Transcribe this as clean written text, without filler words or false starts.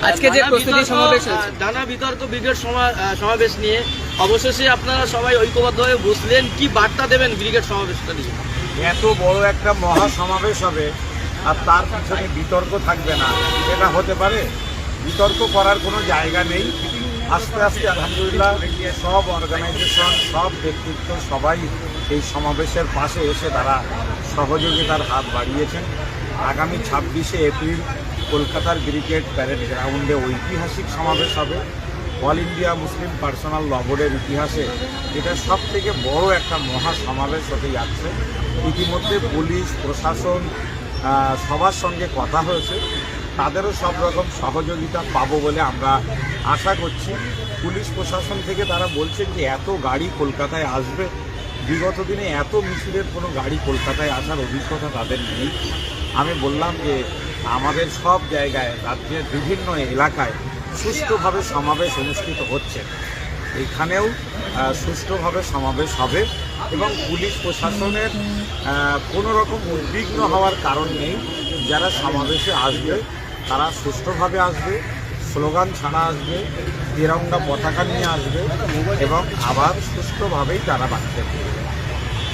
আজকে যে প্রস্তুতি সমাবেশ হয়েছে, নানা বিতর্ক ব্রিগেড সমাবেশ নিয়ে অবশেষে আপনারা সবাই ঐক্যবদ্ধ হয়ে বসলেন, কি বার্তা দেবেন ব্রিগেড সমাবেশটা নিয়ে? এত বড় একটা মহা সমাবেশ হবে আর তার পিছনে বিতর্ক থাকবে না, এটা হতে পারে? বিতর্ক করার কোনো জায়গা নেই। আস্তে আস্তে আলহামদুলিল্লাহ সব অর্গানাইজেশন, সব ব্যক্তিত্ব সবাই এই সমাবেশের পাশে এসে তারা সহযোগিতার হাত বাড়িয়েছেন। আগামী 26শে এপ্রিল কলকাতার ব্রিগেড প্যারেড গ্রাউন্ডে ঐতিহাসিক সমাবেশ হবে। অল ইন্ডিয়া মুসলিম পার্সোনাল ল বোর্ডের ইতিহাসে এটা সব থেকে বড় একটা মহা সমাবেশ হতে যাচ্ছে। ইতিমধ্যে পুলিশ প্রশাসন সবার সঙ্গে কথা হয়েছে, তাদেরও সব রকম সহযোগিতা পাবো বলে আমরা আশা করছি। পুলিশ প্রশাসন থেকে তারা বলছেন যে এত গাড়ি কলকাতায় আসবে, বিগত দিনে এত মিছিলের কোনো গাড়ি কলকাতায় আসার অভিজ্ঞতা তাদের নেই। আমি বললাম যে আমাদের সব জায়গায় রাজ্যের বিভিন্ন এলাকায় সুষ্ঠুভাবে সমাবেশ অনুষ্ঠিত হচ্ছে, এখানেও সুষ্ঠুভাবে সমাবেশ হবে এবং পুলিশ প্রশাসনের কোনো রকম উদ্বিগ্ন হওয়ার কারণ নেই। যারা সমাবেশে আসবে তারা সুষ্ঠুভাবে আসবে, স্লোগান ছাড়া আসবে, তিরঙ্গা পতাকা নিয়ে আসবে এবং আবার সুষ্ঠুভাবেই তারা বাড়তে